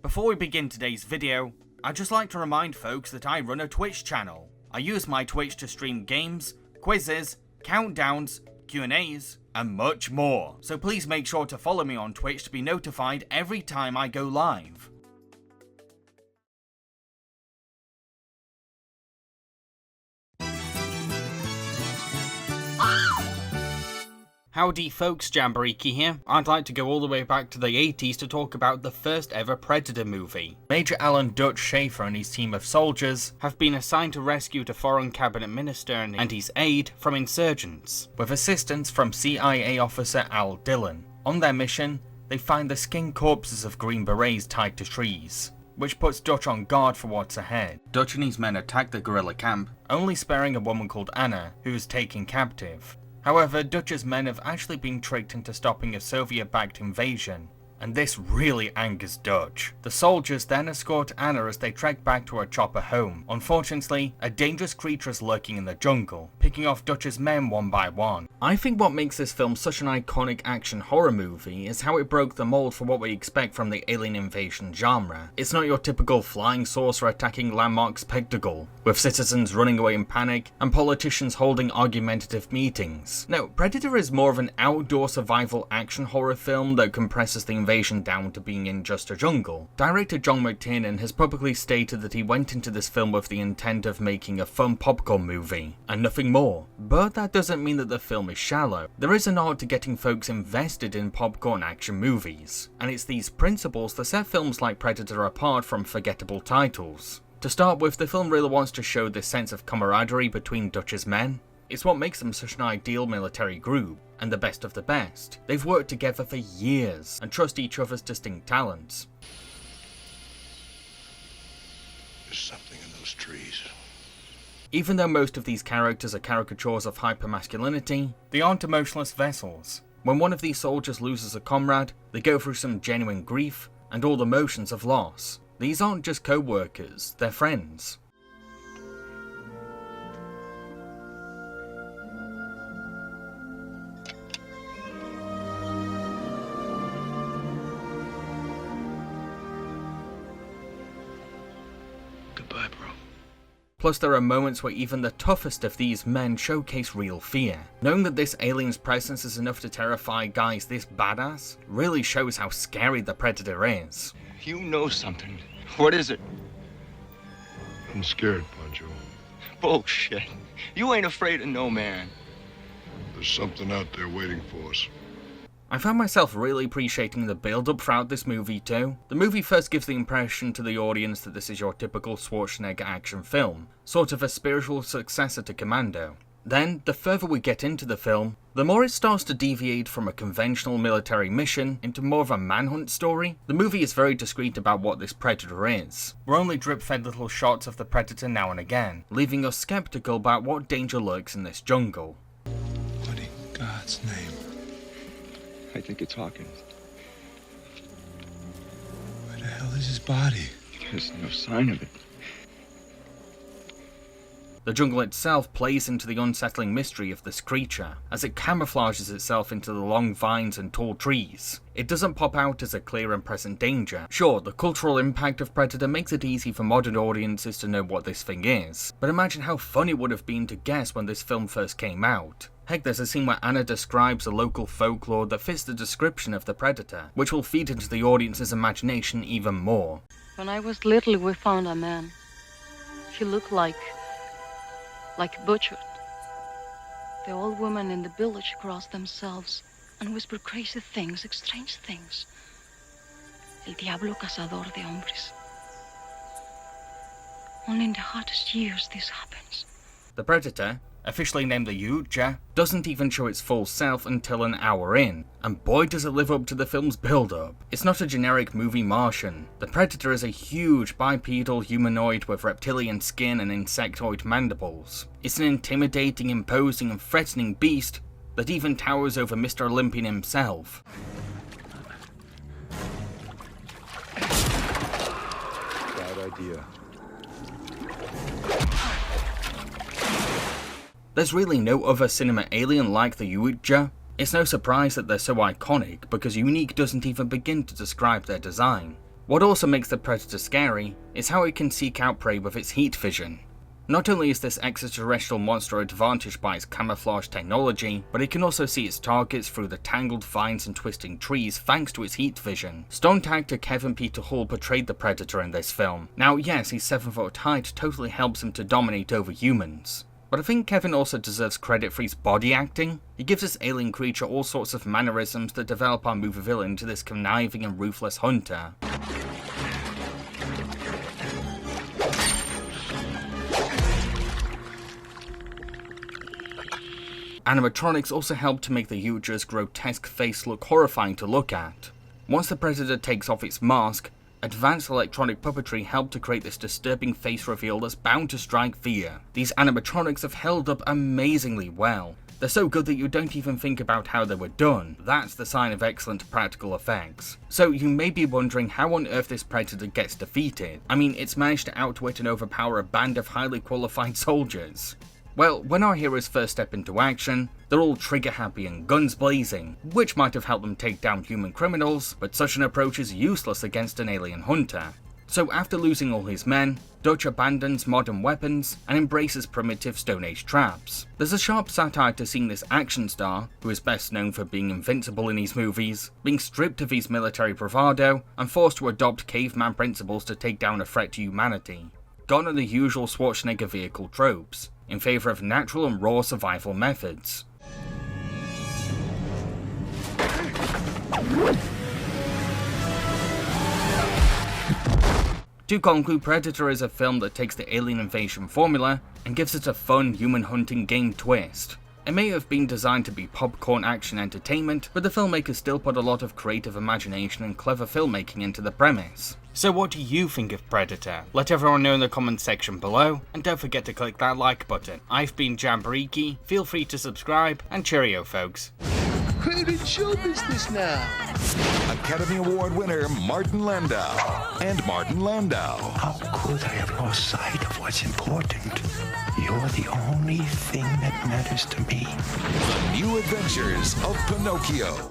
Before we begin today's video, I'd just like to remind folks that I run a Twitch channel. I use my Twitch to stream games, quizzes, countdowns, Q&As, and much more. So please make sure to follow me on Twitch to be notified every time I go live. Howdy folks, Jamboree here. I'd like to go all the way back to the 80s to talk about the first ever Predator movie. Major Alan Dutch Schaefer and his team of soldiers have been assigned to rescue a foreign cabinet minister and his aide from insurgents, with assistance from CIA officer Al Dillon. On their mission, they find the skinned corpses of Green Berets tied to trees, which puts Dutch on guard for what's ahead. Dutch and his men attack the guerrilla camp, only sparing a woman called Anna, who is taken captive. However, Dutch's men have actually been tricked into stopping a Soviet-backed invasion, and this really angers Dutch. The soldiers then escort Anna as they trek back to her chopper home. Unfortunately, a dangerous creature is lurking in the jungle, picking off Dutch's men one by one. I think what makes this film such an iconic action horror movie is how it broke the mold for what we expect from the alien invasion genre. It's not your typical flying saucer attacking landmark spectacle, with citizens running away in panic and politicians holding argumentative meetings. No, Predator is more of an outdoor survival action horror film that compresses the invasion down to being in just a jungle. Director John McTiernan has publicly stated that he went into this film with the intent of making a fun popcorn movie, and nothing more. But that doesn't mean that the film is shallow. There is an art to getting folks invested in popcorn action movies, and it's these principles that set films like Predator apart from forgettable titles. To start with, the film really wants to show this sense of camaraderie between Dutch's men. It's what makes them such an ideal military group, and the best of the best. They've worked together for years, and trust each other's distinct talents. There's something in those trees. Even though most of these characters are caricatures of hypermasculinity, they aren't emotionless vessels. When one of these soldiers loses a comrade, they go through some genuine grief, and all the emotions of loss. These aren't just co-workers, they're friends. Plus, there are moments where even the toughest of these men showcase real fear. Knowing that this alien's presence is enough to terrify guys this badass really shows how scary the Predator is. You know something. What is it? I'm scared, Pancho. Bullshit. You ain't afraid of no man. There's something out there waiting for us. I found myself really appreciating the build-up throughout this movie too. The movie first gives the impression to the audience that this is your typical Schwarzenegger action film, sort of a spiritual successor to Commando. Then, the further we get into the film, the more it starts to deviate from a conventional military mission into more of a manhunt story. The movie is very discreet about what this Predator is. We're only drip-fed little shots of the Predator now and again, leaving us skeptical about what danger lurks in this jungle. What in God's name? I think it's Hawkins. Where the hell is his body? There's no sign of it. The jungle itself plays into the unsettling mystery of this creature, as it camouflages itself into the long vines and tall trees. It doesn't pop out as a clear and present danger. Sure, the cultural impact of Predator makes it easy for modern audiences to know what this thing is, but imagine how fun it would have been to guess when this film first came out. Heck, there's a scene where Anna describes a local folklore that fits the description of the Predator, which will feed into the audience's imagination even more. When I was little, we found a man. He looked like butchered. The old women in the village crossed themselves and whispered crazy things, strange things. El diablo cazador de hombres. Only in the hottest years this happens. The Predator, officially named the Yautja, doesn't even show its full self until an hour in, and boy does it live up to the film's build-up. It's not a generic movie Martian. The Predator is a huge bipedal humanoid with reptilian skin and insectoid mandibles. It's an intimidating, imposing and threatening beast that even towers over Mr. Olympian himself. Bad idea. There's really no other cinema alien like the Yautja. It's no surprise that they're so iconic, because unique doesn't even begin to describe their design. What also makes the predator scary is how it can seek out prey with its heat vision. Not only is this extraterrestrial monster advantaged by its camouflage technology, but it can also see its targets through the tangled vines and twisting trees thanks to its heat vision. Stunt actor Kevin Peter Hall portrayed the predator in this film. Now yes, his 7-foot height totally helps him to dominate over humans. But I think Kevin also deserves credit for his body acting. He gives this alien creature all sorts of mannerisms that develop our movie villain into this conniving and ruthless hunter. Animatronics also help to make the Yautja's grotesque face look horrifying to look at. Once the predator takes off its mask, advanced electronic puppetry help to create this disturbing face reveal that's bound to strike fear. These animatronics have held up amazingly well. They're so good that you don't even think about how they were done. That's the sign of excellent practical effects. So you may be wondering how on earth this predator gets defeated. I mean, it's managed to outwit and overpower a band of highly qualified soldiers. Well, when our heroes first step into action, they're all trigger happy and guns blazing, which might have helped them take down human criminals, but such an approach is useless against an alien hunter. So after losing all his men, Dutch abandons modern weapons and embraces primitive Stone Age traps. There's a sharp satire to seeing this action star, who is best known for being invincible in his movies, being stripped of his military bravado and forced to adopt caveman principles to take down a threat to humanity. Gone are the usual Schwarzenegger vehicle tropes, in favour of natural and raw survival methods. To conclude, Predator is a film that takes the alien invasion formula and gives it a fun human hunting game twist. It may have been designed to be popcorn action entertainment, but the filmmakers still put a lot of creative imagination and clever filmmaking into the premise. So what do you think of Predator? Let everyone know in the comments section below, and don't forget to click that like button. I've been Jamboree, feel free to subscribe, and cheerio folks. We're in show business now. Academy Award winner Martin Landau. And Martin Landau. How could I have lost sight of what's important? You're the only thing that matters to me. The New Adventures of Pinocchio.